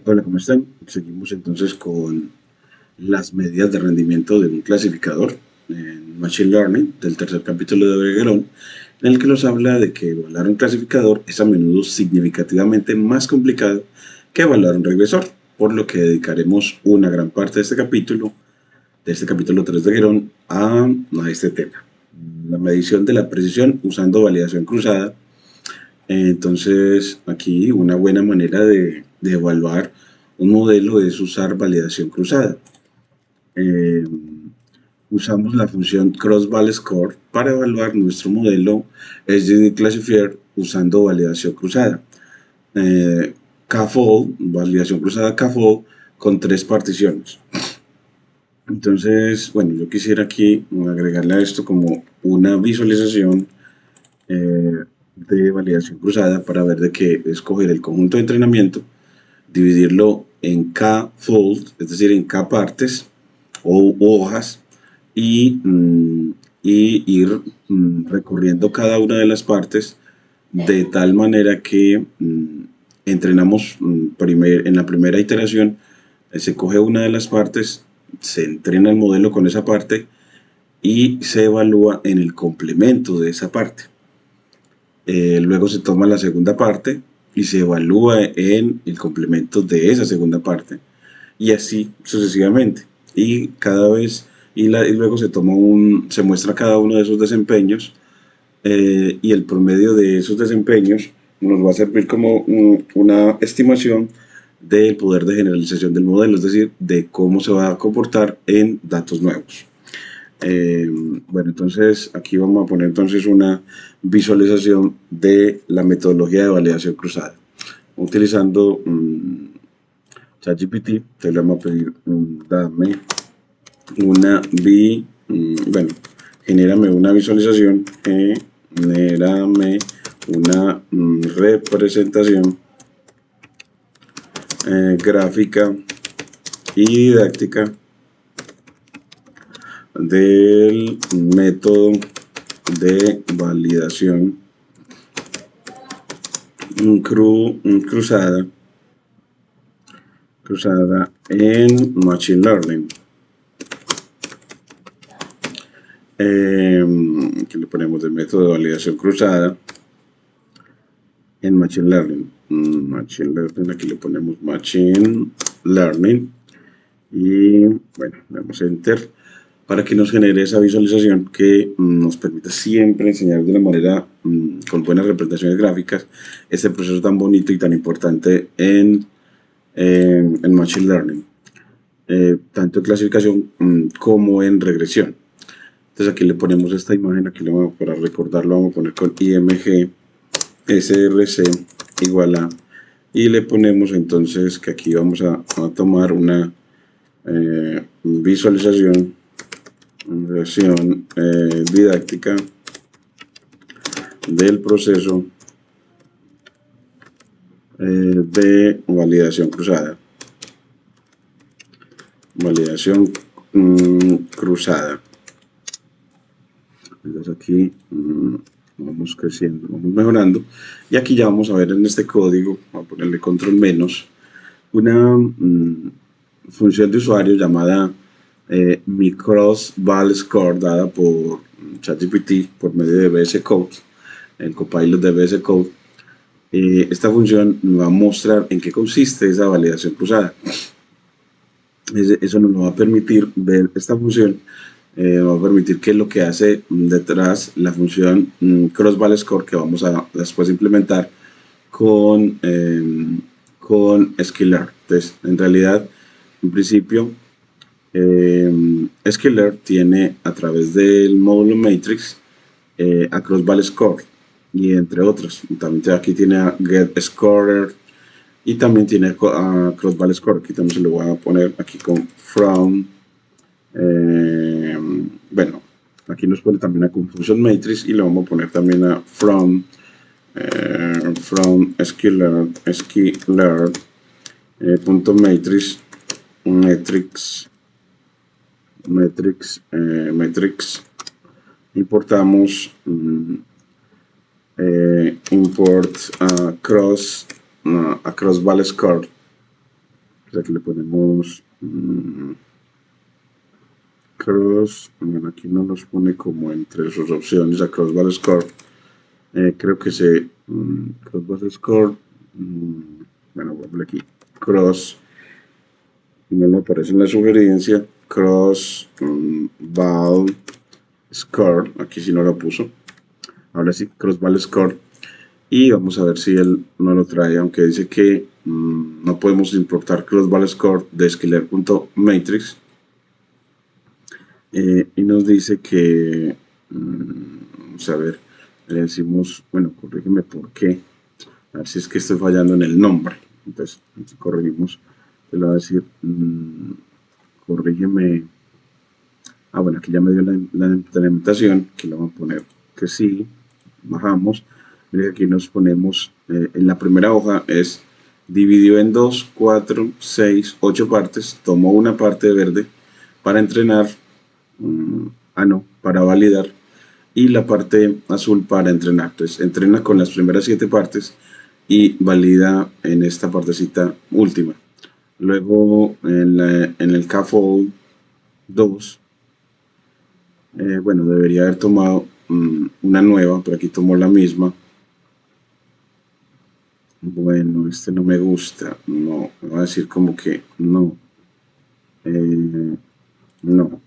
Hola, ¿cómo están? Seguimos entonces con las medidas de rendimiento de un clasificador en Machine Learning del tercer capítulo de Breguerón, en el que nos habla de que evaluar un clasificador es a menudo significativamente más complicado que evaluar un regresor, por lo que dedicaremos una gran parte de este capítulo 3 de Guerón, a este tema. La medición de la precisión usando validación cruzada. Entonces, aquí una buena manera de evaluar un modelo es usar validación cruzada. Eh, Usamos la función cross-val-score para evaluar nuestro modelo SGD Classifier usando validación cruzada. K-fold, validación cruzada K-fold con tres particiones. Entonces, bueno, yo quisiera aquí agregarle a esto como una visualización de validación cruzada para ver de qué escoger el conjunto de entrenamiento, dividirlo en K fold, es decir, en K partes o hojas, y, y ir recorriendo cada una de las partes de tal manera que entrenamos en la primera iteración, se coge una de las partes, se entrena el modelo con esa parte y se evalúa en el complemento de esa parte. Luego se toma la segunda parte y se evalúa en el complemento de esa segunda parte y así sucesivamente. Y cada vez, y luego se muestra cada uno de esos desempeños y el promedio de esos desempeños nos va a servir como una estimación del poder de generalización del modelo, es decir, de cómo se va a comportar en datos nuevos. Bueno, entonces aquí vamos a poner entonces una visualización de la metodología de validación cruzada. Utilizando ChatGPT, te le vamos a pedir, dame una bueno, genérame una visualización, genérame una representación gráfica y didáctica del método de validación cruzada en Machine Learning. Aquí le ponemos el método de validación cruzada en Machine Learning. Machine Learning, aquí le ponemos Machine Learning y bueno, le damos Enter para que nos genere esa visualización que nos permita siempre enseñar de una manera con buenas representaciones gráficas este proceso tan bonito y tan importante en Machine Learning, tanto en clasificación como en regresión. Entonces aquí le ponemos esta imagen, aquí le vamos, para recordarlo vamos a poner con IMG SRC igual a, y le ponemos entonces que aquí vamos a tomar una visualización didáctica del proceso de validación cruzada. Validación cruzada. Entonces aquí vamos creciendo, vamos mejorando. Y aquí ya vamos a ver en este código, voy a ponerle control menos, una función de usuario llamada mi cross val score dada por ChatGPT por medio de VS Code, el copilot de VS Code. Esta función nos va a mostrar en qué consiste esa validación cruzada. Eso nos va a permitir ver esta función, va a permitir qué es lo que hace detrás la función cross-val-score que vamos a después implementar con Skillr. Entonces, en realidad, en principio, Skillr tiene a través del módulo Matrix a cross-val-score y entre otros. También aquí tiene a getScorer y también tiene a cross-val-score. Aquí también se lo voy a poner aquí con from. Bueno, aquí nos pone también a confusion matrix y le vamos a poner también a from skillr punto matrix metrics importamos import cross val score Pues aquí le ponemos cross, bueno, aquí no nos pone como entre sus opciones a cross val score. Creo que se cross val score, bueno, voy a poner aquí cross, no me aparece en la sugerencia, cross val score, aquí sí no lo puso. Ahora sí, cross val score. Y vamos a ver si él no lo trae, aunque dice que no podemos importar cross val score de skiller.matrix. Y nos dice que, vamos a ver, le decimos, bueno, corrígeme por qué, a ver si es que estoy fallando en el nombre. Entonces, corregimos, te lo va a decir, corrígeme. Bueno, aquí ya me dio la implementación, que le vamos a poner que sí, bajamos. Mira, aquí nos ponemos, en la primera hoja es dividió en 2, 4, 6, 8 partes, tomó una parte verde para entrenar, no, para validar, y la parte azul para entrenar. Entonces, entrena con las primeras 7 partes y valida en esta partecita última. Luego, en el CAFOL 2, bueno, debería haber tomado una nueva, pero aquí tomó la misma. Bueno, este no me gusta. No, me va a decir como que no. No.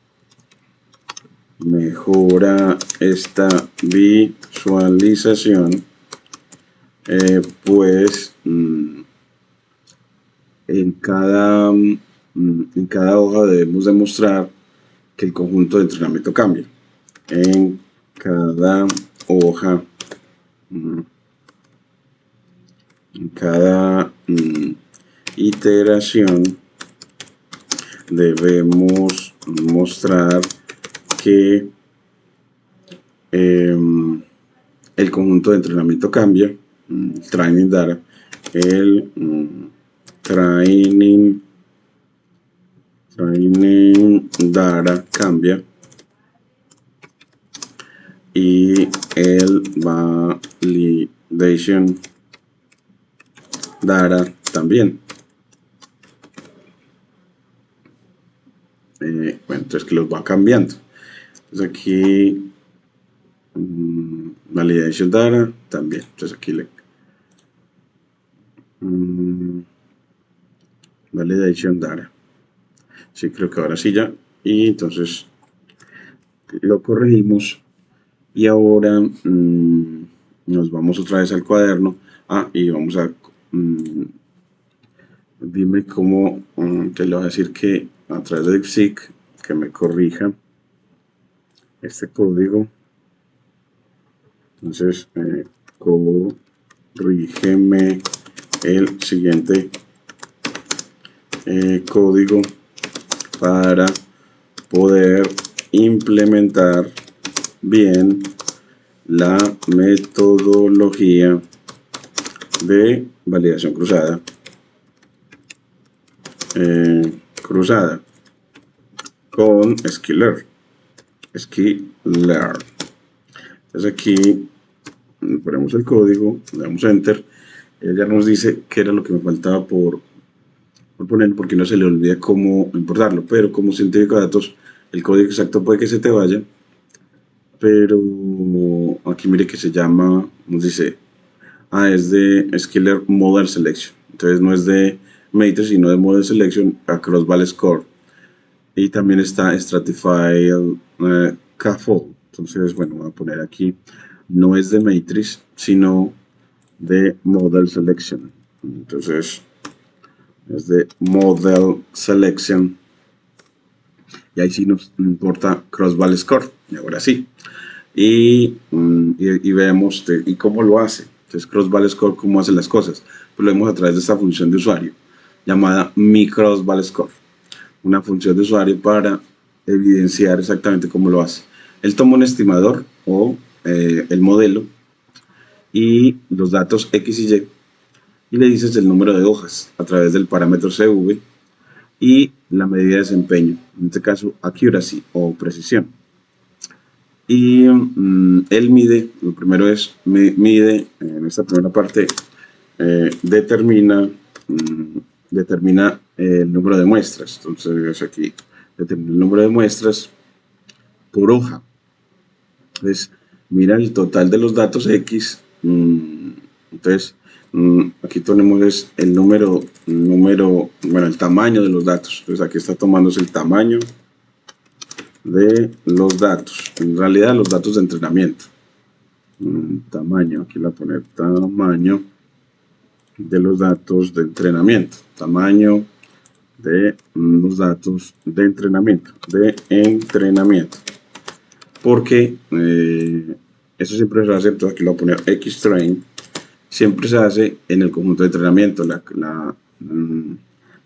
Mejora esta visualización. Pues en cada hoja debemos demostrar que el conjunto de entrenamiento cambia. En cada hoja, en cada iteración debemos mostrar que el conjunto de entrenamiento cambia, training data, el training data cambia y el validation data también. Bueno, entonces que los va cambiando. Entonces aquí validation data también. Entonces aquí le validation data. Sí, creo que ahora sí ya. Y entonces lo corregimos. Y ahora nos vamos otra vez al cuaderno. Y vamos a dime cómo, te lo voy a decir que a través de DeepSeek que me corrija este código. Entonces, corrígeme el siguiente código para poder implementar bien la metodología de validación cruzada. Con Skiller. Entonces aquí ponemos el código, le damos enter, ella nos dice qué era lo que me faltaba por poner, porque no se le olvida cómo importarlo, pero como científico de datos, el código exacto puede que se te vaya, pero aquí mire que se llama, nos dice, es de Skiller Model Selection, entonces no es de Matrix, sino de Model Selection across val score, y también está Stratified CAFOL. Entonces, bueno, voy a poner aquí, no es de Matrix, sino de Model Selection. Entonces, es de Model Selection. Y ahí sí nos importa Cross Val Score. Y ahora sí. Y vemos y cómo lo hace. Entonces, Cross Val Score, cómo hace las cosas. Pues lo vemos a través de esta función de usuario llamada MiCrossValScore. Una función de usuario para evidenciar exactamente cómo lo hace. Él toma un estimador o el modelo y los datos X y Y y le dices el número de hojas a través del parámetro CV y la medida de desempeño, en este caso accuracy o precisión. Y él mide, lo primero es, mide en esta primera parte, determina determina el número de muestras. Entonces aquí determina el número de muestras por hoja. Entonces mira el total de los datos X. Entonces aquí tenemos el número, bueno, el tamaño de los datos. Entonces aquí está tomándose el tamaño de los datos, en realidad los datos de entrenamiento. Tamaño, aquí le voy a poner tamaño de los datos de entrenamiento, tamaño de los datos de entrenamiento, porque eso siempre se hace. Entonces aquí le voy a poner xtrain, siempre se hace en el conjunto de entrenamiento, la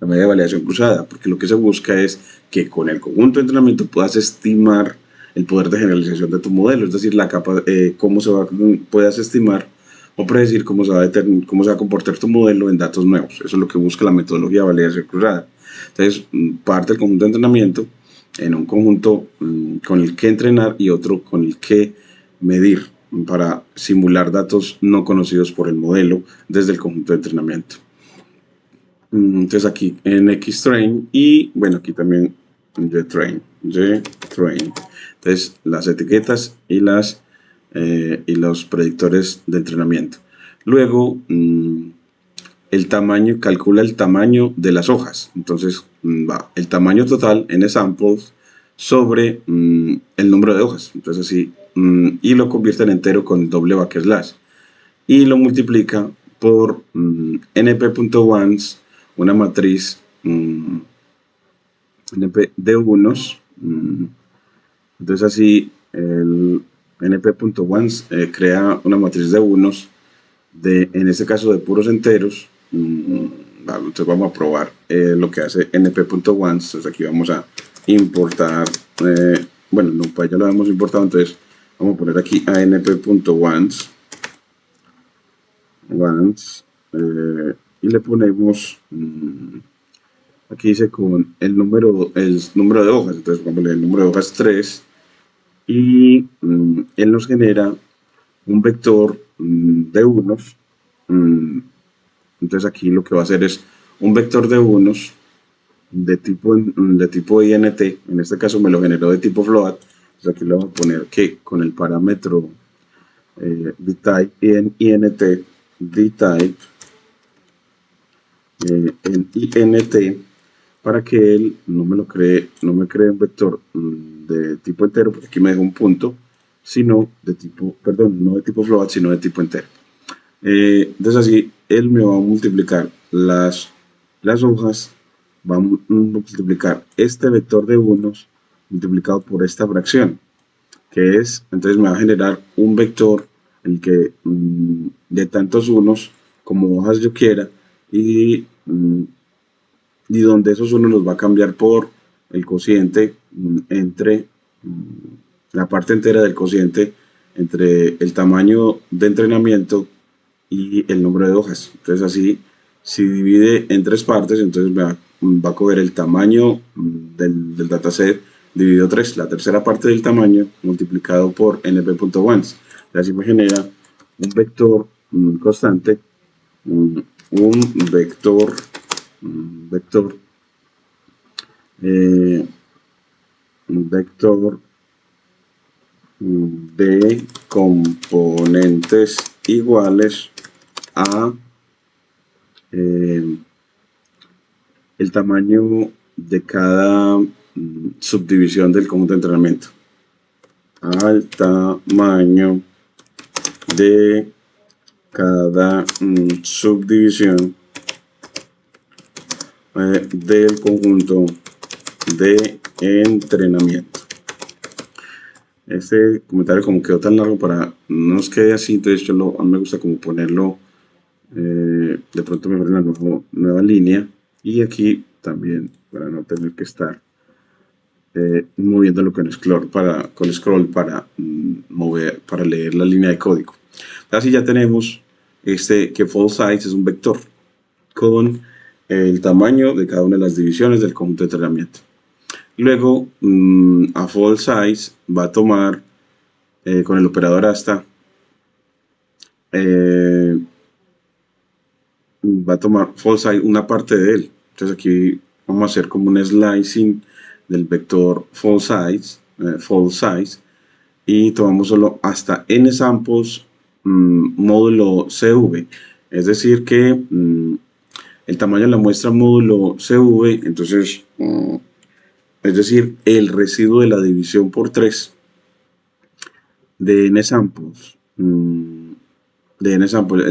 medida de validación cruzada, porque lo que se busca es que con el conjunto de entrenamiento puedas estimar el poder de generalización de tu modelo, es decir, la capa, puedas estimar o predecir cómo se va a comportar tu modelo en datos nuevos. Eso es lo que busca la metodología de validación cruzada. Entonces, parte del conjunto de entrenamiento en un conjunto con el que entrenar y otro con el que medir para simular datos no conocidos por el modelo desde el conjunto de entrenamiento. Entonces aquí en xtrain y bueno, aquí también jtrain. Entonces las etiquetas y los predictores de entrenamiento. Luego el tamaño, calcula el tamaño de las hojas. Entonces va el tamaño total en samples sobre el número de hojas. Entonces así, y lo convierte en entero con doble backslash. Y lo multiplica por np.ones, una matriz np de unos. Entonces así el np.ones crea una matriz de unos, en este caso de puros enteros. Entonces vamos a probar lo que hace np.ones. Entonces aquí vamos a importar, bueno, no, pues ya lo hemos importado, entonces vamos a poner aquí a np.ones y le ponemos aquí dice con el número de hojas. Entonces vamos a poner el número de hojas 3 y él nos genera un vector de unos. Entonces aquí lo que va a hacer es un vector de unos de tipo int. En este caso me lo generó de tipo float. Entonces aquí le vamos a poner que con el parámetro dtype en int, dtype en int, para que él no me cree un vector de tipo entero, porque aquí me deja un punto, sino de tipo, perdón, no de tipo float, sino de tipo entero. Entonces así él me va a multiplicar las hojas, va a multiplicar este vector de unos multiplicado por esta fracción, que es, entonces me va a generar un vector en el que de tantos unos como hojas yo quiera, y donde esos unos los va a cambiar por el cociente entre la parte entera del cociente entre el tamaño de entrenamiento y el número de hojas. Entonces así, si divide en 3 partes, entonces va a coger el tamaño del dataset dividido 3, la tercera parte del tamaño multiplicado por np.ones. Así me genera un vector constante, un vector de componentes iguales a el tamaño de cada subdivisión del conjunto de entrenamiento, al tamaño de cada subdivisión del conjunto de entrenamiento. Este comentario como quedó tan largo, para no nos quede así, entonces a mí me gusta como ponerlo de pronto mejor en la nueva línea, y aquí también para no tener que estar moviéndolo con scroll para mover, para leer la línea de código. Así ya tenemos que full size es un vector con el tamaño de cada una de las divisiones del conjunto de entrenamiento. Luego a full size va a tomar con el operador hasta va a tomar full size una parte de él. Entonces aquí vamos a hacer como un slicing del vector fall size y tomamos solo hasta n samples módulo CV. Es decir que el tamaño de la muestra módulo CV, entonces, es decir, el residuo de la división por 3 de n samples, el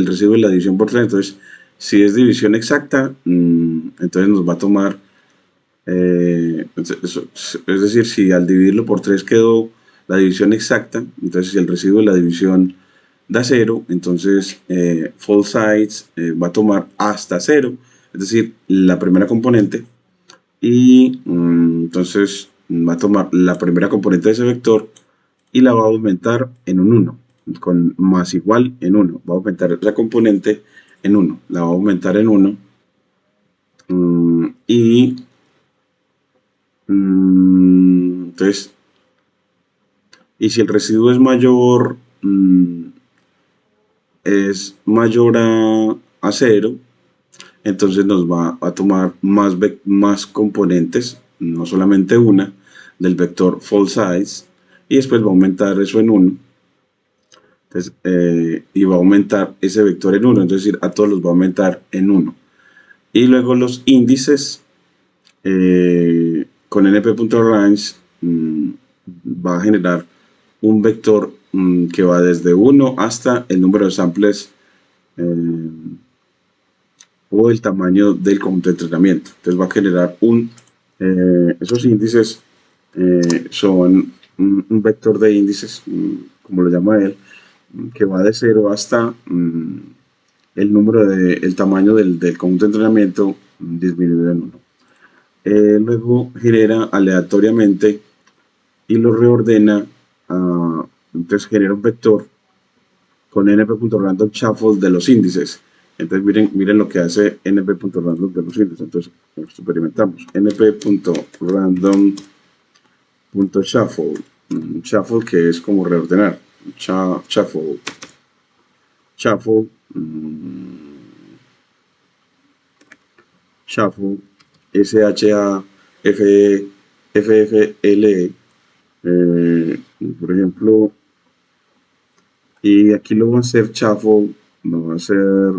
residuo de la división por 3, entonces, si es división exacta, entonces nos va a tomar, es decir, si al dividirlo por 3 quedó la división exacta, entonces si el residuo de la división da 0, entonces fall size va a tomar hasta 0, es decir, la primera componente, y entonces va a tomar la primera componente de ese vector y la va a aumentar en un 1, con más igual en 1. Va a aumentar esa componente en 1, la va a aumentar en 1 y entonces, y si el residuo es mayor a 0, entonces nos va a tomar más componentes, no solamente una, del vector fall size, y después va a aumentar eso en 1. Entonces, y va a aumentar ese vector en 1, es decir, a todos los va a aumentar en 1. Y luego los índices con np.range va a generar un vector que va desde 1 hasta el número de samples o el tamaño del conjunto de entrenamiento. Entonces va a generar esos índices son un vector de índices, como lo llama él, que va de 0 hasta el tamaño del conjunto de entrenamiento disminuido en 1. Luego genera aleatoriamente y lo reordena, entonces genera un vector con np.random shuffle de los índices. Entonces miren lo que hace np.random de los índices. Entonces experimentamos np.random.shuffle, shuffle que es como reordenar, shuffle, shuffle, shuffle, SHAFFLE, por ejemplo, y aquí lo va a hacer shuffle, lo va a hacer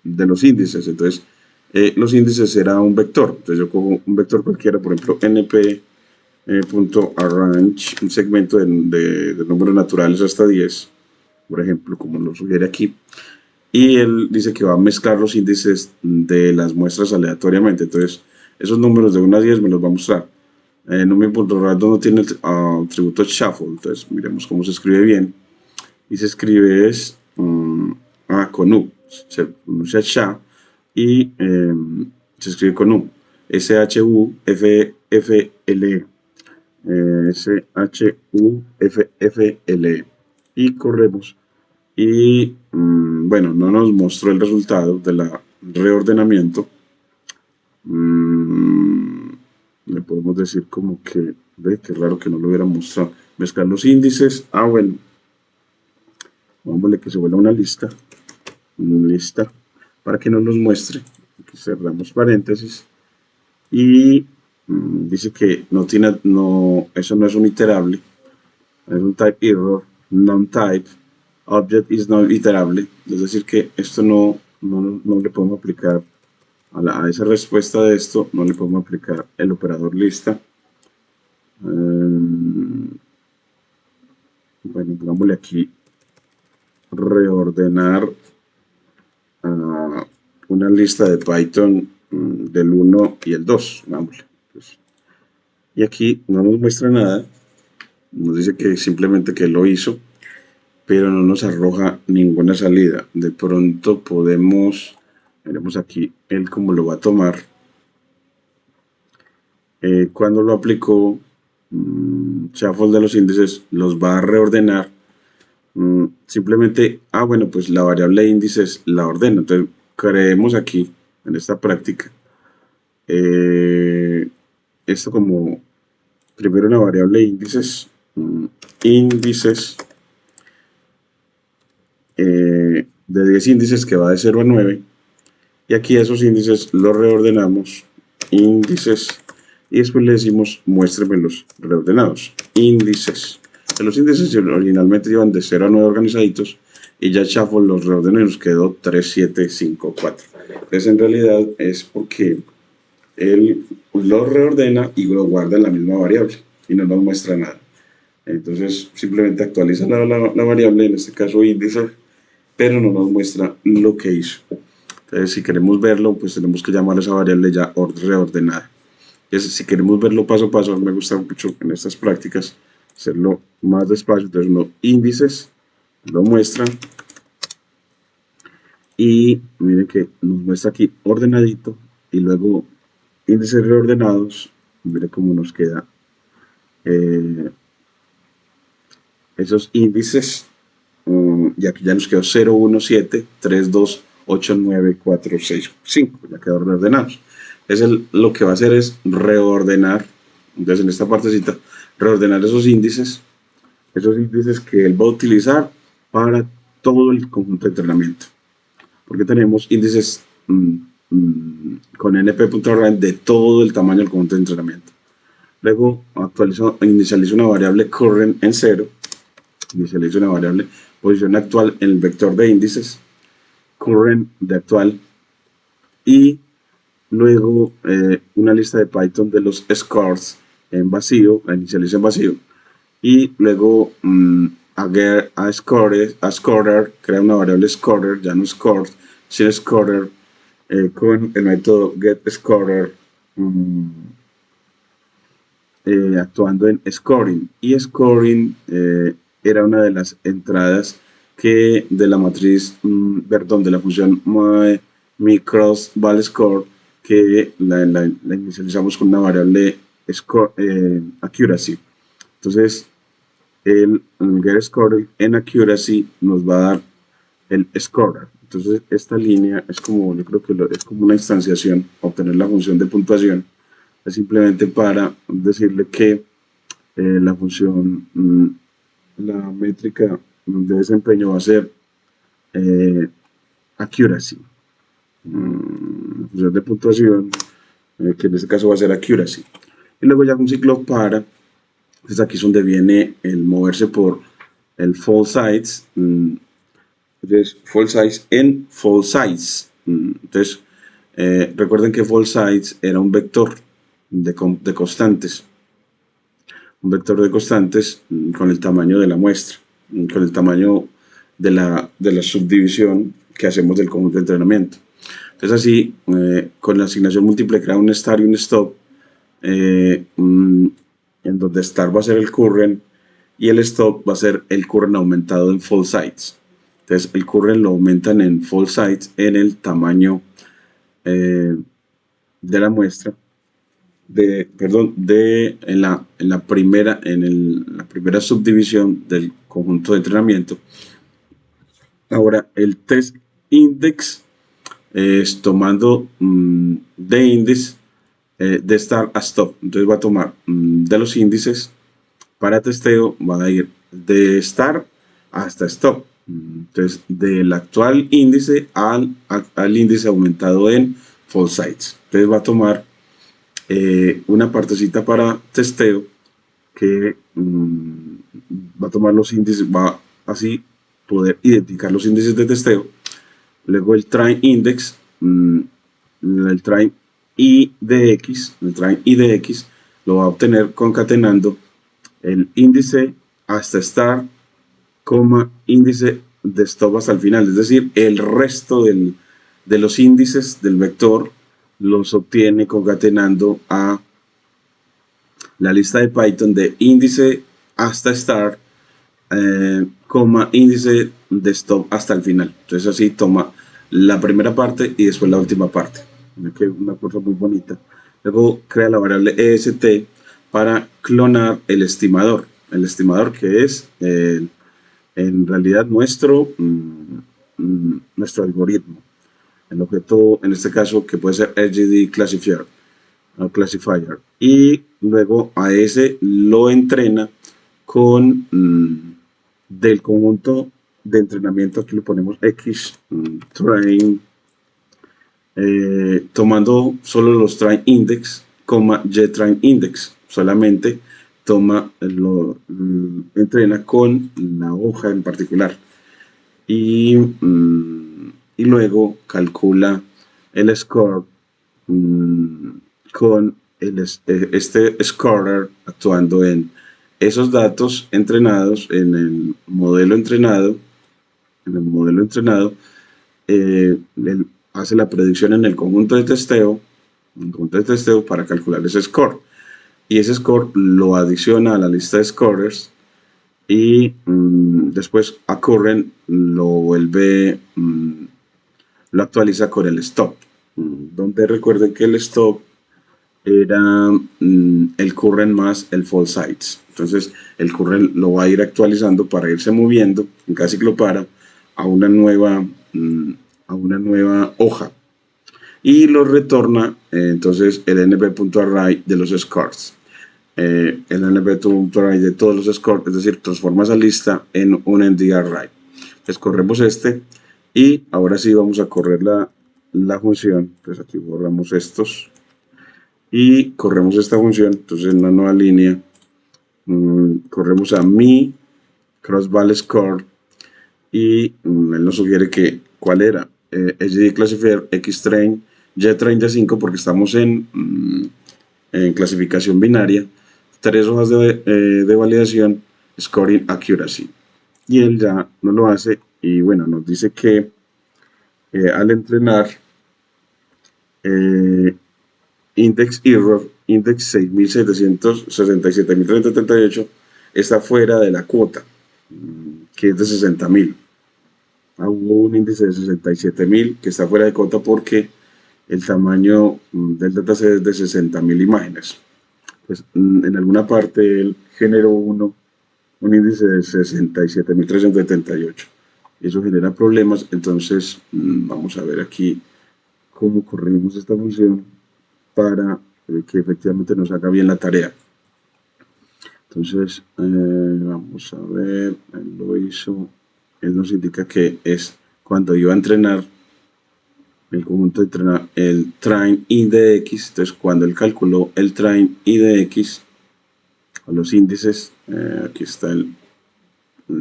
de los índices. Entonces, los índices será un vector. Entonces, yo cojo un vector cualquiera, por ejemplo, np.arrange, un segmento de números naturales hasta 10, por ejemplo, como lo sugiere aquí. Y él dice que va a mezclar los índices de las muestras aleatoriamente. Entonces, esos números de 1 a 10 me los va a mostrar. Numi.random no tiene el atributo shuffle. Entonces, miremos cómo se escribe bien. Y se escribe con U. Se pronuncia sha y se escribe con U. SHUFFLE. SHUFFLE. Y corremos. Y bueno, no nos mostró el resultado de la reordenamiento. Le podemos decir como que, ve, qué raro que no lo hubiera mostrado. Mezclar los índices. Bueno. Vámonos que se vuelva una lista para que no nos muestre. Aquí cerramos paréntesis y dice que eso no es un iterable, es un type error, non-type, object is not iterable, es decir que esto no le podemos aplicar a esa respuesta de esto, no le podemos aplicar el operador lista. Bueno, pongámosle aquí reordenar una lista de Python del 1 y el 2. Pues, y aquí no nos muestra nada, nos dice que simplemente que lo hizo, pero no nos arroja ninguna salida. De pronto veremos aquí él cómo lo va a tomar. Cuando lo aplicó, shuffle de los índices los va a reordenar. Simplemente, bueno, pues la variable índices la ordena. Entonces, creemos aquí, en esta práctica, esto como primero una variable índices, de 10 índices que va de 0 a 9, Y aquí esos índices los reordenamos, índices, y después le decimos muéstremelos reordenados, índices. Los índices originalmente iban de 0 a 9 organizaditos, y ya Shuffle los reordenó y nos quedó 3, 7, 5, 4. Entonces en realidad es porque él lo reordena y lo guarda en la misma variable y no nos muestra nada. Entonces simplemente actualiza la variable, en este caso índice, pero no nos muestra lo que hizo. Entonces si queremos verlo, pues tenemos que llamar a esa variable ya reordenada. Entonces, si queremos verlo paso a paso, me gusta mucho en estas prácticas hacerlo más despacio. Entonces uno índices, lo muestra y miren que nos muestra aquí ordenadito y luego índices reordenados. Miren cómo nos queda esos índices. Y aquí ya nos quedó 0, 1, 7, 3, 2, 8, 9, 4, 6, 5. Ya quedó reordenados. Lo que va a hacer es reordenar. Entonces en esta partecita, reordenar esos índices que él va a utilizar para todo el conjunto de entrenamiento. Porque tenemos índices con np.range de todo el tamaño del conjunto de entrenamiento. Luego inicializo una variable current en 0, inicializo una variable posición actual en el vector de índices, current de actual, y luego una lista de Python de los scores en vacío, la inicializo en vacío, y luego a scorer, crea una variable scorer, ya no scored, sino scorer, con el método getScorer actuando en scoring. Y scoring era una de las entradas que de la matriz, perdón, de la función myCrossValScore, que la inicializamos con una variable accuracy. Entonces, el getScorer en accuracy nos va a dar el scorer. Entonces, esta línea es como, yo creo que es como una instanciación, obtener la función de puntuación, es simplemente para decirle que la función, la métrica de desempeño va a ser accuracy. La función de puntuación, que en este caso va a ser accuracy. Y luego ya un ciclo para, entonces aquí es donde viene el moverse por el fall size. Entonces, fall size en fall size. Entonces, recuerden que fall size era un vector de constantes. Un vector de constantes con el tamaño de la muestra, con el tamaño de la subdivisión que hacemos del conjunto de entrenamiento. Entonces así, con la asignación múltiple crea un start y un stop, en donde start va a ser el current y el stop va a ser el current aumentado en fall size. Entonces el current lo aumentan en fall size en el tamaño de la muestra, en la primera subdivisión del conjunto de entrenamiento. Ahora el test index es tomando de índice de start a stop. Entonces va a tomar de los índices para testeo, va a ir de start hasta stop. Entonces del actual índice al índice aumentado en fall size. Entonces va a tomar una partecita para testeo que va a tomar los índices, va así poder identificar los índices de testeo. Luego el train index, el train IDX, lo va a obtener concatenando el índice hasta start, índice de stop hasta el final, es decir, el resto de los índices del vector los obtiene concatenando a la lista de Python de índice hasta start, índice de stop hasta el final. Entonces así toma la primera parte y después la última parte. Una cosa muy bonita. Luego crea la variable EST para clonar el estimador. El estimador que es en realidad nuestro algoritmo. El objeto, en este caso, que puede ser RGD classifier. Y luego a ese lo entrena con del conjunto de entrenamiento. Aquí le ponemos X train tomando solo los train index, JTrain index, solamente entrena con la hoja en particular y, y luego calcula el score con este scorer actuando en esos datos entrenados en el modelo entrenado. En el modelo entrenado hace la predicción en el conjunto de testeo, para calcular ese score. Y ese score lo adiciona a la lista de scorers y después a Current lo actualiza con el stop. Donde recuerden que el stop era el current más el fall sites. Entonces el current lo va a ir actualizando para irse moviendo en cada ciclo para a una nueva hoja y lo retorna entonces el nb.array de los scores. El nb.array de todos los scores, es decir, transforma esa lista en un nd array. Entonces corremos y ahora sí vamos a correr la función. Entonces aquí borramos estos y corremos esta función. Entonces en una nueva línea corremos a mi crossval score y él nos sugiere que cuál era HD classifier xtrain JTrain de 5 porque estamos en clasificación binaria, 3 hojas de validación, scoring accuracy, y él ya no lo hace y bueno, nos dice que al entrenar index error, index 6767.338 está fuera de la cuota, que es de 60.000. Hubo un índice de 67.000 que está fuera de cuota porque el tamaño del dataset es de 60.000 imágenes. Pues en alguna parte él generó un índice de 67.378. Eso genera problemas, entonces vamos a ver aquí cómo corregimos esta función para que efectivamente nos haga bien la tarea. Entonces, vamos a ver, él lo hizo, él nos indica que es cuando iba a entrenar el conjunto de entrenar el train IDX, entonces cuando él calculó el train IDX, o los índices, aquí está el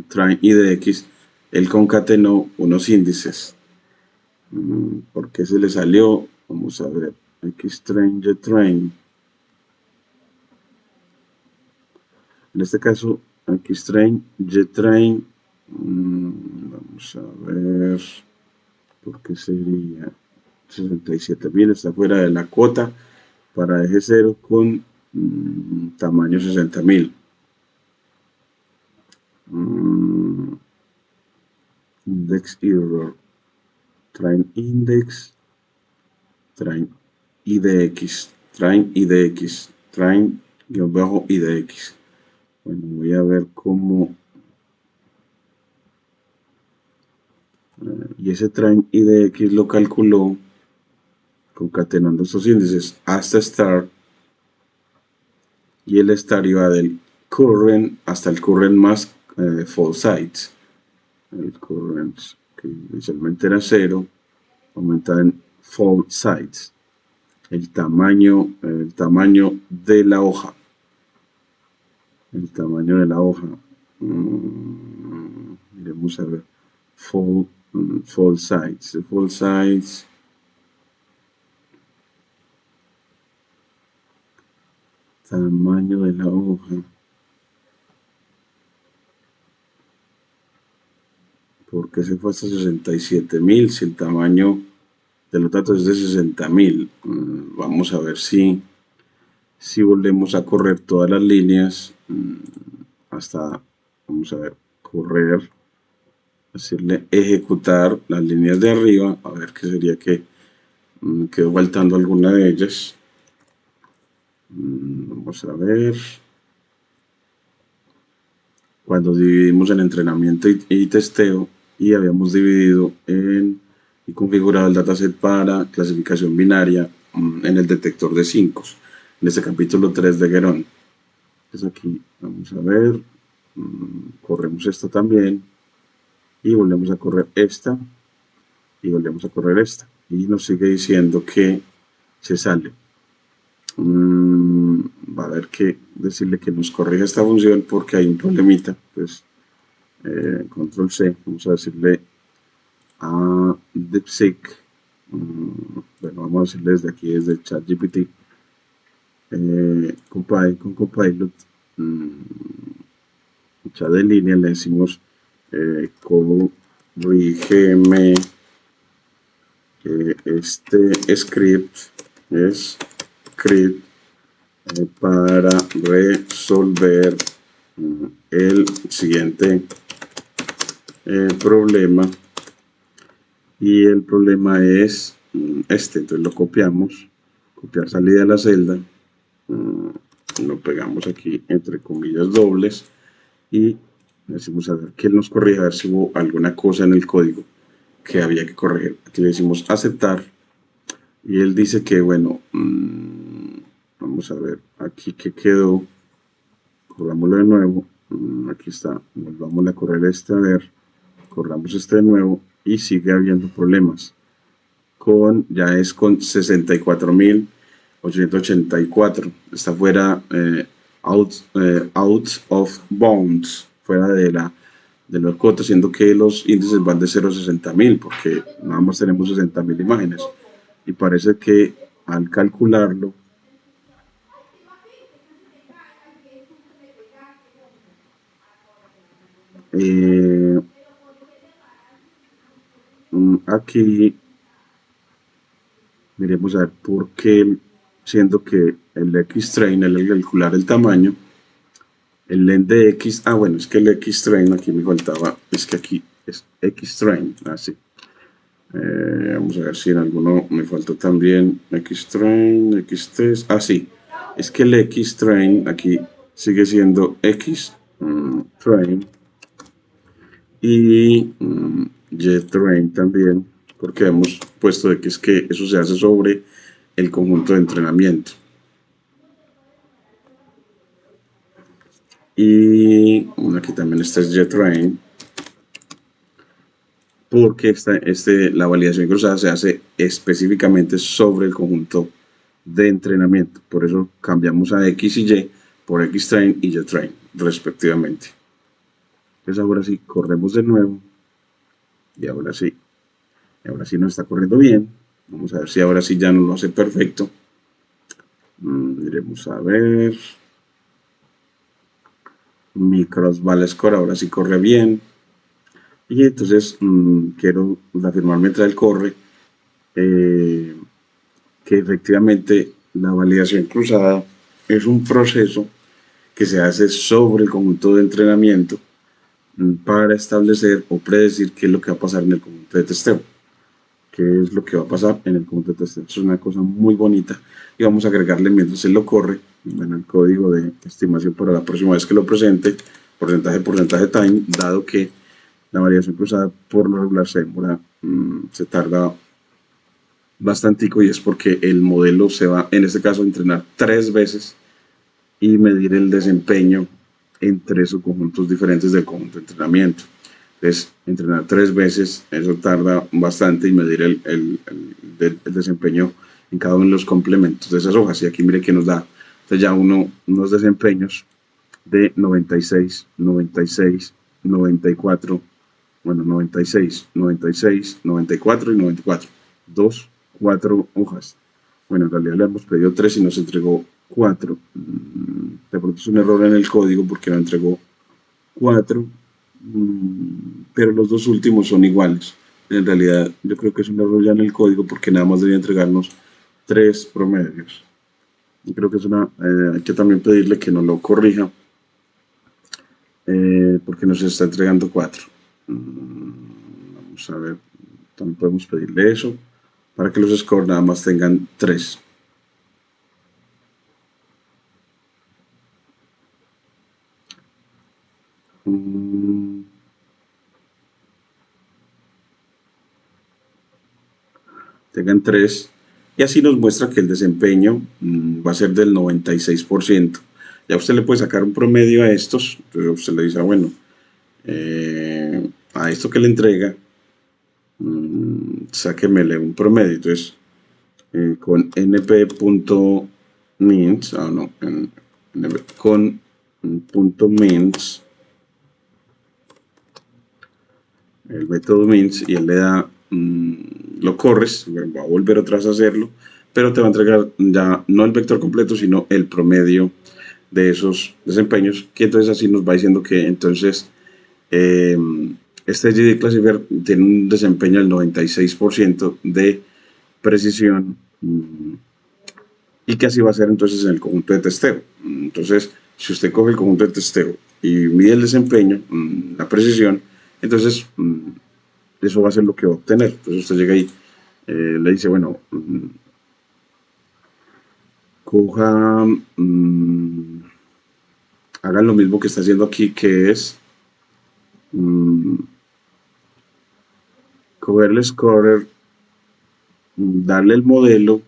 train IDX, él concatenó unos índices. ¿Por qué se le salió? Vamos a ver, xtrain, JTrain. En este caso, xtrain, JTrain, vamos a ver, ¿por qué sería 67.000? Está fuera de la cuota para eje 0 con tamaño 60.000. Index error, train index, train idx, train idx, train -idx. Bueno, voy a ver cómo. Y ese train idx lo calculó concatenando estos índices hasta start, y el start iba del current hasta el current más fall sites. El current, que inicialmente era 0, aumenta en fall sites. El tamaño de la hoja. El tamaño de la hoja. Miremos a ver. Fall sites. Fall sites. Tamaño de la hoja. ¿Por qué se fue hasta 67.000 si el tamaño de los datos es de 60.000? Vamos a ver si volvemos a correr todas las líneas hasta, vamos a ver, correr, decirle ejecutar las líneas de arriba, a ver qué sería que quedó faltando alguna de ellas. Vamos a ver. Cuando dividimos en entrenamiento y testeo y habíamos dividido y configurado el dataset para clasificación binaria en el detector de 5 en este capítulo 3 de Guerón. Entonces aquí vamos a ver, corremos esta también y volvemos a correr esta y volvemos a correr esta. y nos sigue diciendo que se sale. Va a haber que decirle que nos corrija esta función porque hay un problemita. Pues control C, vamos a decirle a DeepSeek. Bueno, vamos a decirle desde aquí, desde ChatGPT, con Copilot, chat de línea, le decimos corrígeme este es script para resolver el siguiente problema, y el problema es entonces lo copiamos, copiar salida de la celda, lo pegamos aquí entre comillas dobles y decimos a ver que él nos corrija, a ver si hubo alguna cosa en el código que había que corregir. Aquí le decimos aceptar y él dice que bueno, vamos a ver aquí que quedó, corrámoslo de nuevo, aquí está, volvamos a correr este, a ver, corramos este de nuevo y sigue habiendo problemas ya es con 64.884, está fuera, out of bounds, fuera de los cuotas, siendo que los índices van de 0 a 60.000, porque nada más tenemos 60.000 imágenes, y parece que al calcularlo, eh, aquí miremos a ver por qué, siendo que el X-Train, el calcular el tamaño, el len de X, bueno, es que el X-Train, aquí me faltaba, es que aquí es X-Train, así. Vamos a ver si en alguno me faltó también X-Train, X-Test, sí, es que el X-Train aquí sigue siendo X-Train y Y-Train también, porque hemos puesto de que es que eso se hace sobre el conjunto de entrenamiento. Y aquí también está JetRain, porque la validación cruzada se hace específicamente sobre el conjunto de entrenamiento. Por eso cambiamos a X y Y por Xtrain y JTrain, respectivamente. Entonces ahora sí, corremos de nuevo. Y ahora sí nos está corriendo bien. Vamos a ver si ahora sí ya nos lo hace perfecto. Iremos a ver. Mi cross-val score ahora sí corre bien. Y entonces quiero afirmar mientras él corre que efectivamente la validación cruzada es un proceso que se hace sobre el conjunto de entrenamiento para establecer o predecir qué es lo que va a pasar en el conjunto de testeo. Qué es lo que va a pasar en el conjunto de testeo. Es una cosa muy bonita y vamos a agregarle mientras él lo corre, bueno, el código de estimación para la próxima vez que lo presente, porcentaje time, dado que la variación cruzada por lo regular se tarda bastantico, y es porque el modelo se va, en este caso, a entrenar 3 veces y medir el desempeño en 3 subconjuntos diferentes del conjunto de entrenamiento. Entonces, entrenar 3 veces, eso tarda bastante, y medir el desempeño en cada uno de los complementos de esas hojas. Y aquí mire que nos da ya unos desempeños de 96, 96, 94, bueno, 96, 96, 94 y 94. 4 hojas. Bueno, en realidad le hemos pedido 3 y nos entregó 4. De pronto es un error en el código porque nos entregó 4, pero los dos últimos son iguales. En realidad yo creo que es un error ya en el código porque nada más debía entregarnos 3 promedios. Y creo que hay que también pedirle que nos lo corrija porque nos está entregando 4. Vamos a ver, también podemos pedirle eso para que los scores nada más tengan 3. Tengan 3, y así nos muestra que el desempeño va a ser del 96%. Ya usted le puede sacar un promedio a estos, entonces usted le dice, bueno, a esto que le entrega, sáquemele un promedio. Entonces, con np.mins, con punto .mins, el método mins, y él le da, lo corres, va a volver otra vez a hacerlo, pero te va a entregar ya no el vector completo, sino el promedio de esos desempeños, que entonces así nos va diciendo que entonces este GD Classifier tiene un desempeño del 96% de precisión, y que así va a ser entonces en el conjunto de testeo. Entonces, si usted coge el conjunto de testeo y mide el desempeño, la precisión, entonces eso va a ser lo que va a obtener. Entonces usted llega ahí, le dice, bueno, coja, hagan lo mismo que está haciendo aquí, que es coger el scorer, darle el modelo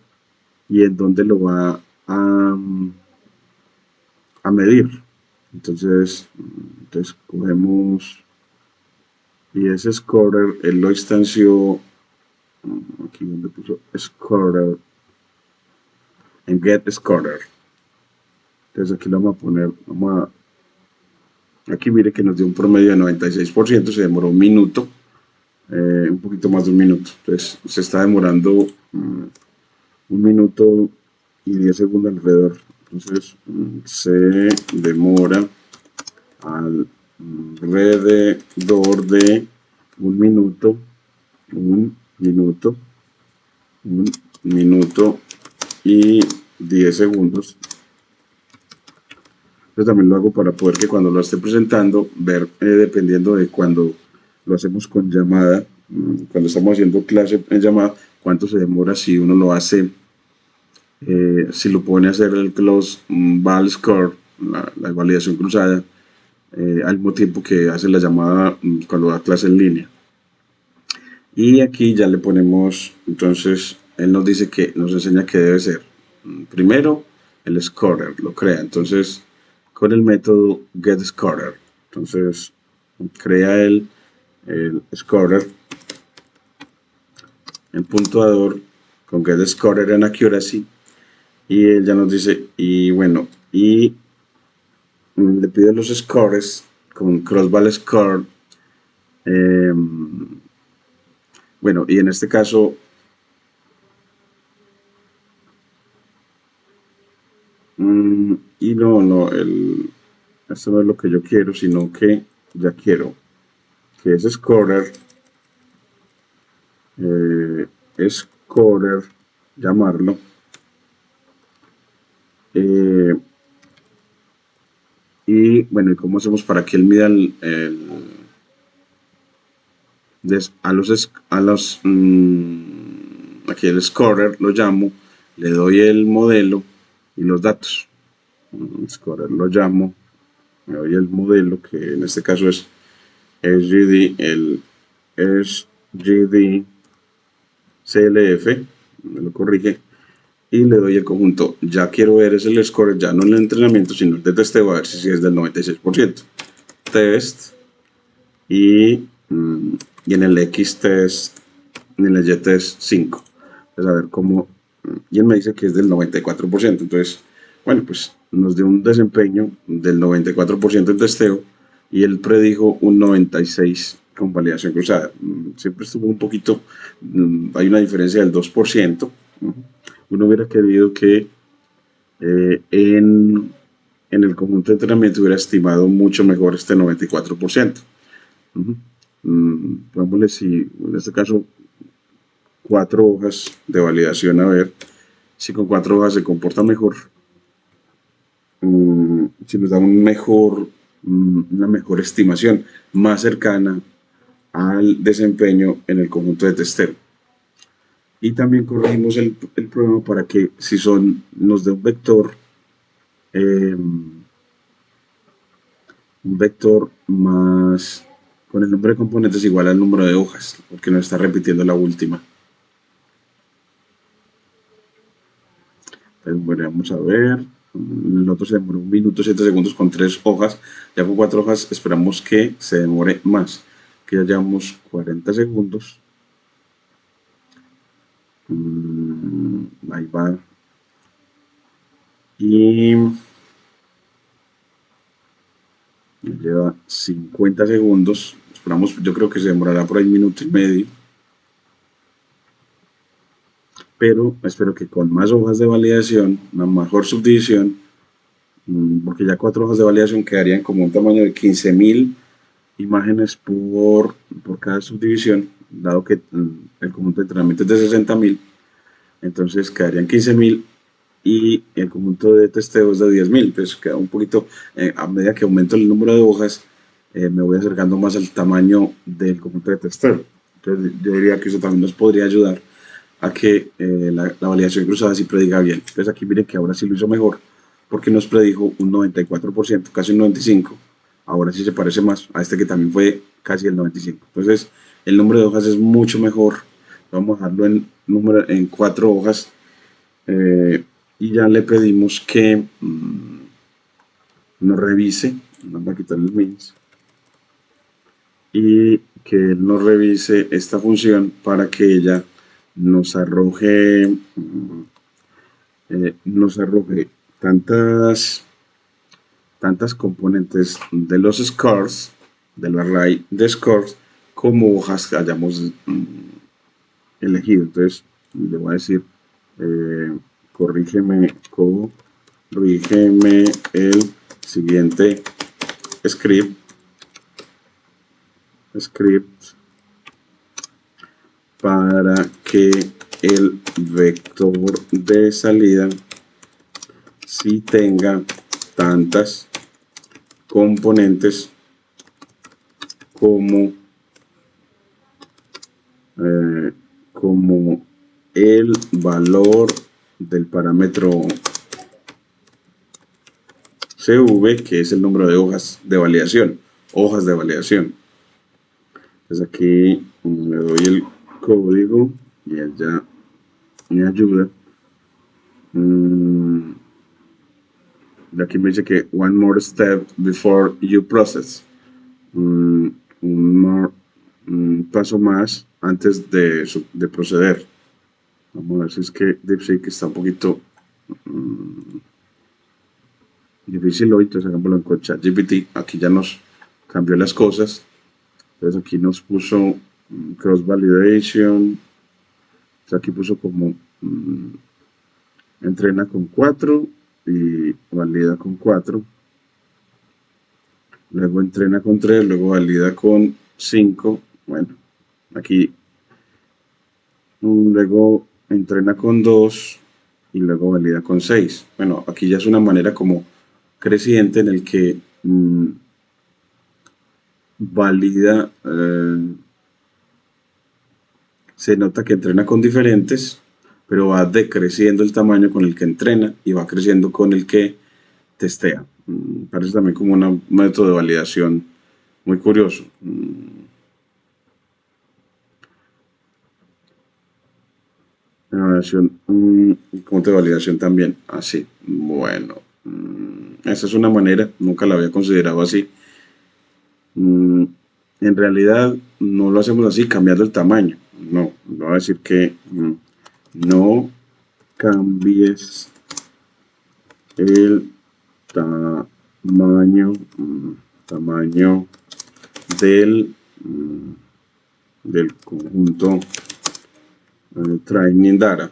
y en dónde lo va a medir. Entonces cogemos, y ese scorer él lo instanció aquí donde puso scorer, en get scorer. Entonces aquí lo vamos a poner, aquí mire que nos dio un promedio de 96%, se demoró un minuto, un poquito más de un minuto. Entonces se está demorando 1 minuto y 10 segundos alrededor. Entonces se demora alrededor de 1 minuto y 10 segundos. Yo también lo hago para poder que cuando lo esté presentando, ver, dependiendo de cuando lo hacemos con llamada, cuando estamos haciendo clase en llamada, cuánto se demora si uno lo hace, si lo pone a hacer el close val score, la validación cruzada, al mismo tiempo que hace la llamada cuando da clase en línea. Y aquí ya le ponemos, entonces, él nos dice que nos enseña que debe ser. Primero, el scorer lo crea. Entonces, con el método getScorer. Entonces, crea el scorer, el puntuador con getScorer en accuracy. Y él ya nos dice, y bueno, y le pide los scores con crossval score. Bueno, y en este caso, y esto no es lo que yo quiero, sino que ya quiero que ese scorer, llamarlo, y bueno, ¿y cómo hacemos para que él mida aquí el scorer lo llamo, le doy el modelo y los datos. Scorer lo llamo, me doy el modelo, que en este caso es SGD, el SGD CLF, me lo corrige, y le doy el conjunto. Ya quiero ver es el score, ya no el entrenamiento, sino el de testeo, a ver si es del 96%. Test, y en el X test, en el Y test 5. Entonces, a ver cómo, y él me dice que es del 94%. Entonces, bueno, pues nos dio un desempeño del 94% en testeo, y él predijo un 96% con validación cruzada. Siempre estuvo un poquito, hay una diferencia del 2%. Uno hubiera querido que en el conjunto de entrenamiento hubiera estimado mucho mejor este 94%. Pongámosle, si en este caso 4 hojas de validación, a ver si con 4 hojas se comporta mejor, si nos da una mejor estimación, más cercana al desempeño en el conjunto de testeo. Y también corregimos el problema para que si nos dé un vector más con el número de componentes igual al número de hojas, porque nos está repitiendo la última. Entonces, bueno, vamos a ver. El otro se demoró 1 minuto 7 segundos con 3 hojas. Ya con 4 hojas esperamos que se demore más, que ya llevamos 40 segundos. ahí va. Y lleva 50 segundos. Esperamos, yo creo que se demorará por ahí 1 minuto y medio. Pero espero que con más hojas de validación, una mejor subdivisión, porque ya 4 hojas de validación quedarían como un tamaño de 15.000 imágenes por cada subdivisión, dado que el conjunto de entrenamiento es de 60.000, entonces quedarían 15.000 y el conjunto de testeo es de 10.000, entonces queda un poquito, a medida que aumento el número de hojas, me voy acercando más al tamaño del conjunto de testeo. Entonces yo diría que eso también nos podría ayudar a que la validación cruzada sí prediga bien. Entonces aquí miren que ahora sí lo hizo mejor, porque nos predijo un 94%, casi un 95%. Ahora sí se parece más a este que también fue casi el 95%. Entonces el número de hojas es mucho mejor. Vamos a dejarlo en 4 hojas. Y ya le pedimos que nos revise, vamos a quitar el means, y que él nos revise esta función para que ella nos arroje tantas componentes de los scores, del array de scores, como hojas que hayamos elegido. Entonces le voy a decir, corrígeme el siguiente script para que el vector de salida sí tenga tantas componentes como el valor del parámetro CV, que es el número de hojas de validación. Entonces aquí le doy el código y él ya me ayuda. Y aquí me dice que one more step before you process. Un paso más antes de proceder. Vamos a ver si es que DeepSeek está un poquito difícil hoy, entonces hagámoslo con ChatGPT. Aquí ya nos cambió las cosas. Entonces aquí nos puso cross validation. Entonces aquí puso como entrena con 4 y valida con 4. Luego entrena con 3, luego valida con 5. Bueno, aquí luego entrena con 2 y luego valida con 6. Bueno, aquí ya es una manera como creciente en el que valida, se nota que entrena con diferentes, pero va decreciendo el tamaño con el que entrena y va creciendo con el que testea. Parece también como un método de validación muy curioso. Conjunto de validación también, así. Bueno, esa es una manera, nunca la había considerado así. En realidad no lo hacemos así cambiando el tamaño. No, le voy a decir que no cambies el tamaño del conjunto training data.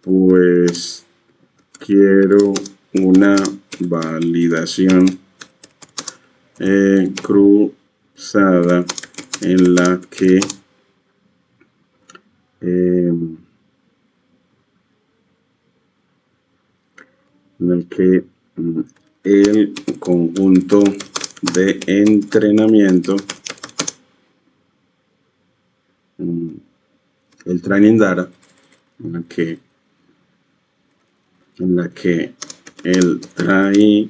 Pues quiero una validación cruzada en la que el conjunto de entrenamiento, el training data, en la que el training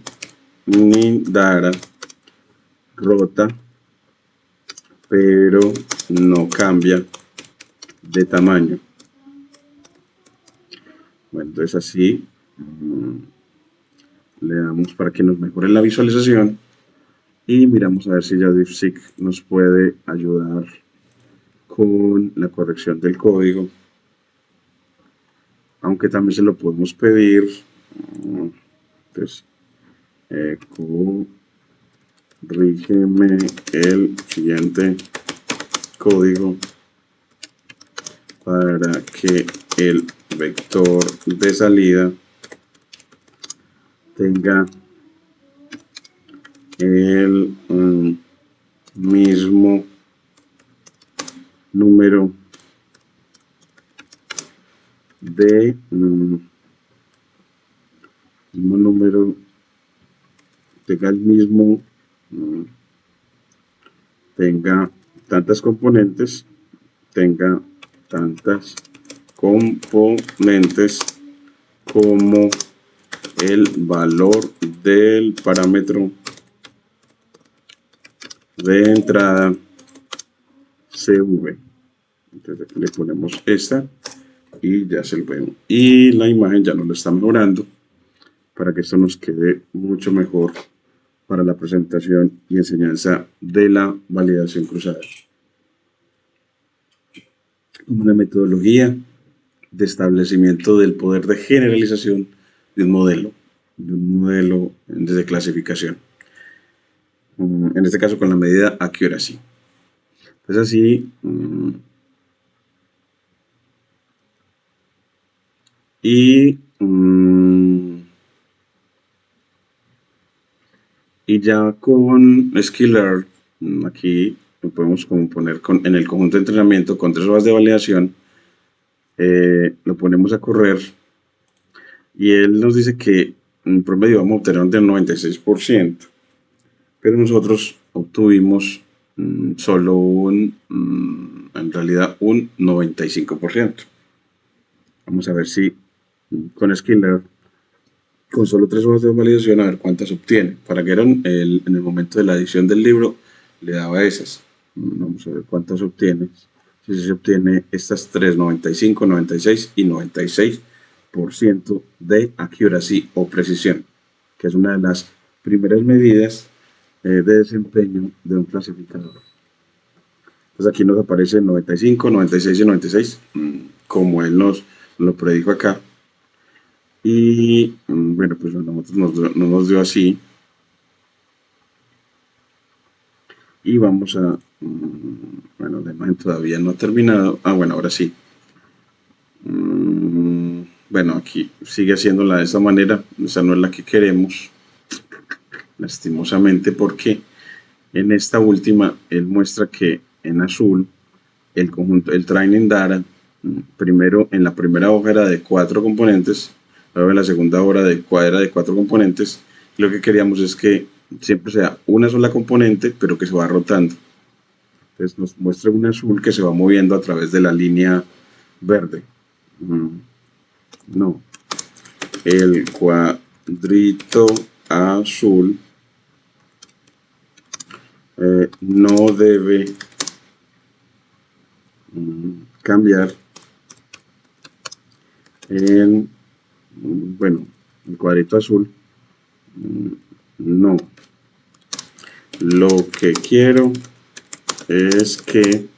data rota, pero no cambia de tamaño. Bueno, entonces así le damos para que nos mejore la visualización y miramos a ver si ya DeepSeek nos puede ayudar con la corrección del código, aunque también se lo podemos pedir. Entonces, corrígeme el siguiente código para que el vector de salida tenga el mismo número de tenga el mismo tenga tantas componentes como el valor del parámetro de entrada CV. Entonces aquí le ponemos esta y ya se lo vemos. Y la imagen ya nos lo está mejorando para que esto nos quede mucho mejor para la presentación y enseñanza de la validación cruzada. Una metodología de establecimiento del poder de generalización de un modelo de clasificación. En este caso con la medida accuracy. Entonces así y ya con Skiller, aquí lo podemos como poner en el conjunto de entrenamiento con 3 hojas de validación, lo ponemos a correr y él nos dice que en promedio vamos a obtener un 96%, pero nosotros obtuvimos solo en realidad un 95%. Vamos a ver si con Skiller, con solo 3 hojas de validación, a ver cuántas obtiene. Para que en el momento de la edición del libro le daba esas. Vamos a ver cuántas obtiene. Si se obtiene estas 3, 95, 96 y 96% de accuracy o precisión, que es una de las primeras medidas de desempeño de un clasificador. Entonces aquí nos aparece 95, 96 y 96, como él nos lo predijo acá. Y bueno, pues a nosotros no nos dio así. Y vamos a, bueno, la imagen todavía no ha terminado. Bueno, ahora sí. Bueno, aquí sigue haciéndola de esta manera. Esa no es la que queremos, lastimosamente, porque en esta última él muestra que en azul el conjunto, el training data, primero en la primera hoja era de 4 componentes, luego en la segunda hoja era de 4 componentes. Lo que queríamos es que siempre sea una sola componente, pero que se va rotando. Entonces nos muestra un azul que se va moviendo a través de la línea verde. No. El cuadrito azul no debe cambiar en, bueno, el cuadrito azul, no. Lo que quiero es que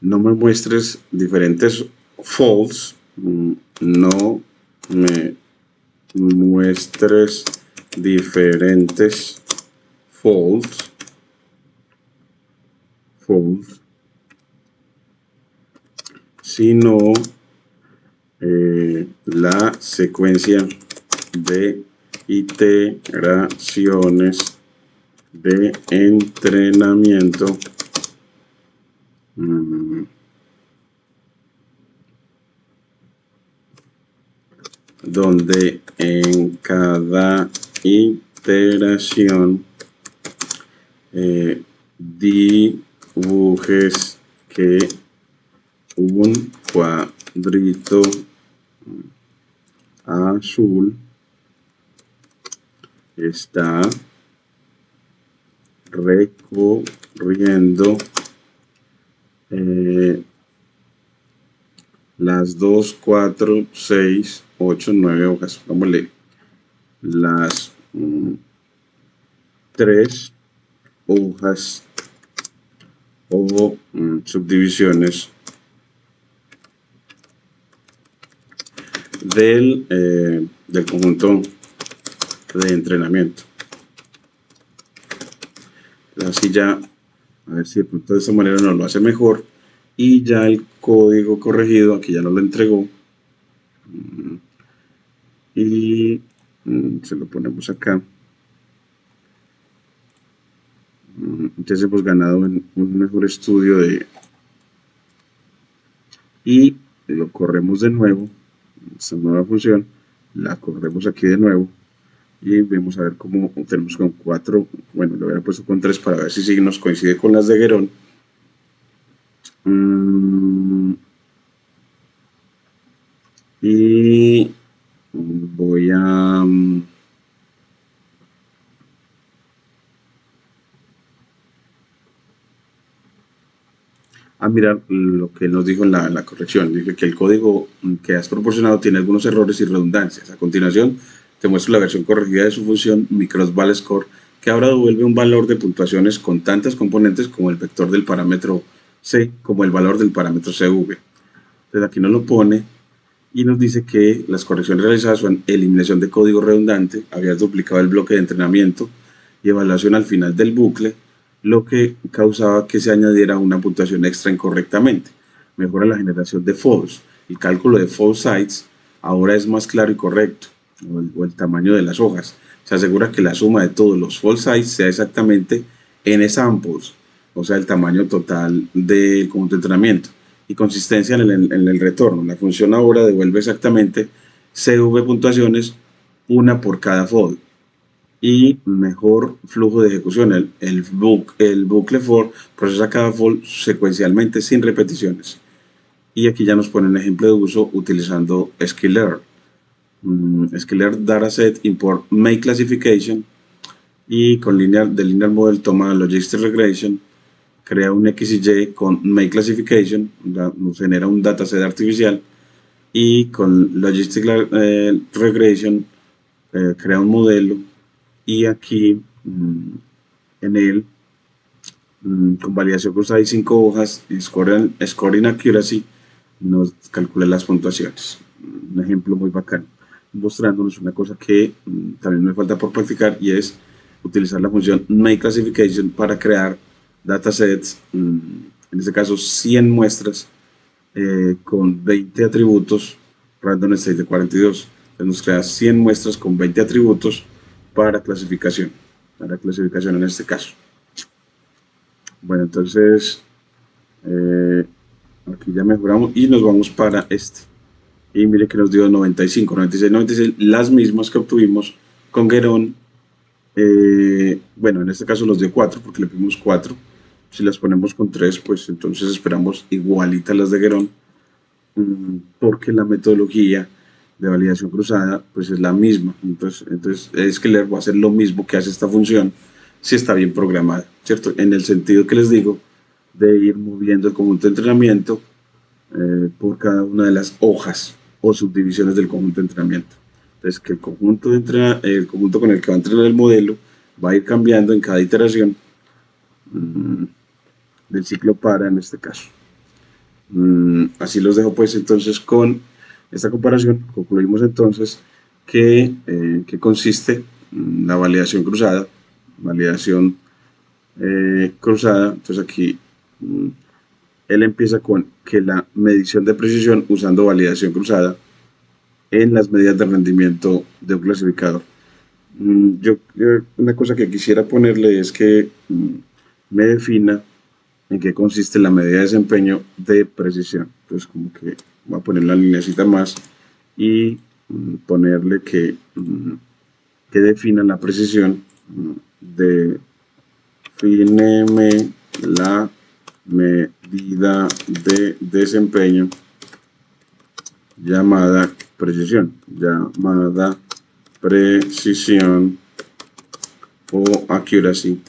no me muestres diferentes folds, no me muestres diferentes folds, sino la secuencia de iteraciones de entrenamiento donde en cada iteración dibujes que un cuadrito azul está recorriendo las 2, 4, 6, 8, 9 hojas. Pongámosle las 3 hojas o subdivisiones del conjunto de entrenamiento. Así ya, a ver si de pronto de esta manera nos lo hace mejor. Y ya el código corregido, aquí ya nos lo entregó. Y se lo ponemos acá. Entonces hemos ganado en un mejor estudio y lo corremos de nuevo, esta nueva función, la corremos aquí de nuevo y vamos a ver cómo tenemos con 4, bueno, lo hubiera puesto con 3 para ver si nos coincide con las de Guerón. Y voy a mirar lo que nos dijo en la corrección. Dice que el código que has proporcionado tiene algunos errores y redundancias. A continuación, te muestro la versión corregida de su función micros_val_score, que ahora devuelve un valor de puntuaciones con tantas componentes como el vector del parámetro C, como el valor del parámetro CV. Entonces aquí nos lo pone y nos dice que las correcciones realizadas son eliminación de código redundante, habías duplicado el bloque de entrenamiento y evaluación al final del bucle, lo que causaba que se añadiera una puntuación extra incorrectamente. Mejora la generación de false. El cálculo de false sites ahora es más claro y correcto, o el tamaño de las hojas. Se asegura que la suma de todos los false sites sea exactamente n samples, o sea, el tamaño total del conjunto de entrenamiento, y consistencia en el retorno. La función ahora devuelve exactamente CV puntuaciones, una por cada fold, y mejor flujo de ejecución. El bucle for procesa cada fold secuencialmente sin repeticiones. Y aquí ya nos pone un ejemplo de uso utilizando sklearn. Sklearn dataset import make classification, y con linear model toma logistic regression, crea un XY con make classification, nos genera un dataset artificial, y con logistic regression crea un modelo, y aquí en él con validación cruzada y 5 hojas, scoring accuracy, nos calcula las puntuaciones. Un ejemplo muy bacano, mostrándonos una cosa que también me falta por practicar, y es utilizar la función makeClassification para crear datasets, en este caso 100 muestras con 20 atributos, random state de 42. Entonces nos crea 100 muestras con 20 atributos para clasificación en este caso. Bueno, entonces aquí ya mejoramos y nos vamos para este. Y mire que nos dio 95, 96, 96, las mismas que obtuvimos con Guerón. Bueno, en este caso nos dio 4 porque le pusimos 4. Si las ponemos con 3, pues entonces esperamos igualitas las de Guerón, porque la metodología de validación cruzada pues es la misma. Entonces Sklearn va a hacer lo mismo que hace esta función si está bien programada, ¿cierto? En el sentido que les digo, de ir moviendo el conjunto de entrenamiento por cada una de las hojas o subdivisiones del conjunto de entrenamiento. Entonces, que el conjunto con el que va a entrenar el modelo va a ir cambiando en cada iteración del ciclo para, en este caso. Así los dejo pues entonces con esta comparación. Concluimos entonces que consiste la validación cruzada. Entonces aquí él empieza con que la medición de precisión usando validación cruzada en las medidas de rendimiento de un clasificador. Una cosa que quisiera ponerle es que me defina en qué consiste la medida de desempeño de precisión. Entonces como que voy a poner la lineacita más y ponerle que defina la precisión. Defíneme la medida de desempeño llamada precisión o accuracy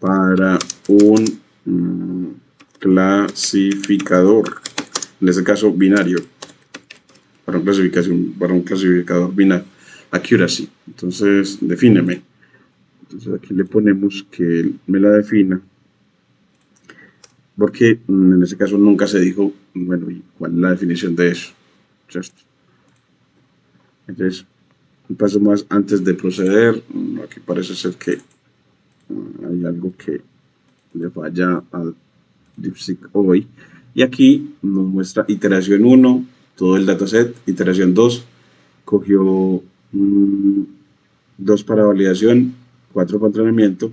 para un clasificador, en este caso binario, para un clasificador binario, accuracy. Entonces, defíneme. Entonces aquí le ponemos que él me la defina, porque en este caso nunca se dijo, bueno, ¿y cuál es la definición de eso? ¿Cierto? Entonces, un paso más antes de proceder. Aquí parece ser que hay algo que le falla a DeepSeek hoy. Y aquí nos muestra iteración 1, todo el dataset, iteración 2, cogió 2 para validación, 4 para entrenamiento.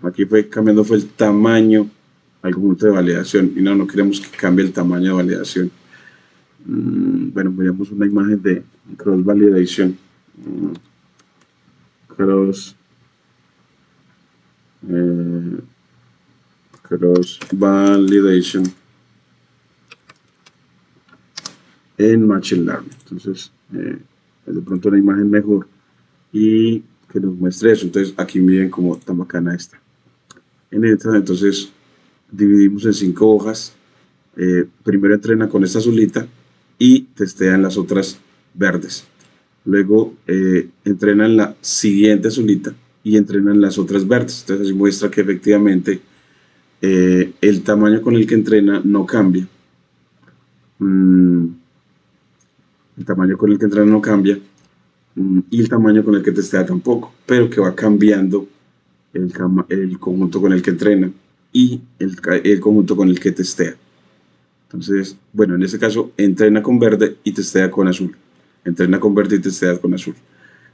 Aquí cambiando fue el tamaño al conjunto de validación y no queremos que cambie el tamaño de validación. Bueno, veamos una imagen de cross validation. Cross validation en Machine Learning. Entonces, de pronto una imagen mejor y que nos muestre eso. Entonces, aquí miren cómo tan bacana está. En esta, entonces, dividimos en 5 hojas. Primero entrena con esta azulita y testea en las otras verdes. Luego entrena en la siguiente azulita y entrena en las otras verdes. Entonces, así muestra que efectivamente el tamaño con el que entrena no cambia. El tamaño con el que entrena no cambia y el tamaño con el que testea tampoco, pero que va cambiando el conjunto con el que entrena y el conjunto con el que testea. Entonces, bueno, en este caso entrena con verde y testea con azul. Entrena con verde y testea con azul.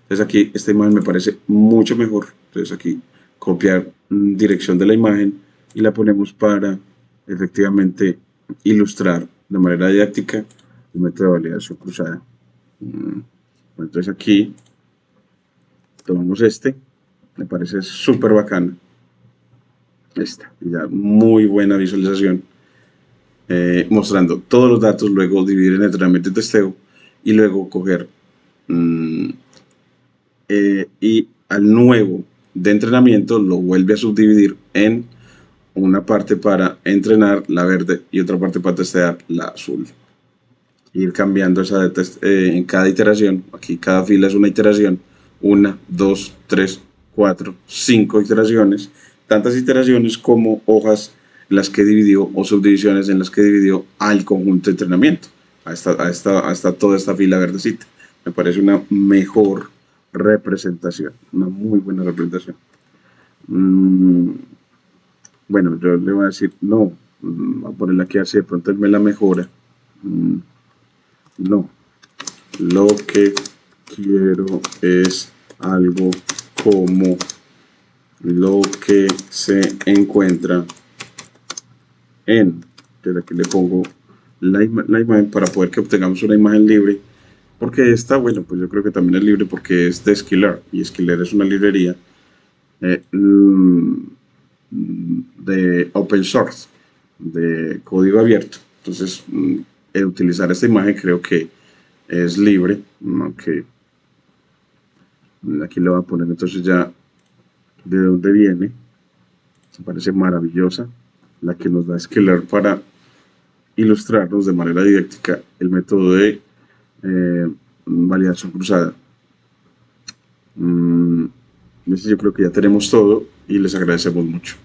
Entonces aquí esta imagen me parece mucho mejor. Entonces aquí copiar dirección de la imagen y la ponemos para efectivamente ilustrar de manera didáctica el método de validación cruzada. Entonces aquí tomamos me parece súper bacana. Ya muy buena visualización, mostrando todos los datos, luego dividir en entrenamiento y testeo y luego coger y al nuevo de entrenamiento lo vuelve a subdividir en una parte para entrenar la verde y otra parte para testear la azul. Ir cambiando esa en cada iteración. Aquí cada fila es una iteración. 1, 2, 3, 4, 5 iteraciones. Tantas iteraciones como hojas las que dividió o subdivisiones en las que dividió al conjunto de entrenamiento. Hasta toda esta fila verdecita. Me parece una mejor representación. Una muy buena representación. Bueno, yo le voy a decir no. Voy a ponerla aquí así. De pronto él me la mejora. No, lo que quiero es algo como lo que se encuentra en, desde aquí le pongo la imagen para poder que obtengamos una imagen libre, porque esta, bueno, pues yo creo que también es libre porque es de Skillr y Skillr es una librería de open source, de código abierto. Entonces, utilizar esta imagen creo que es libre, aunque aquí le voy a poner entonces ya de dónde viene. Me parece maravillosa la que nos da Skillr para ilustrarnos de manera didáctica el método de validación cruzada. Yo creo que ya tenemos todo y les agradecemos mucho.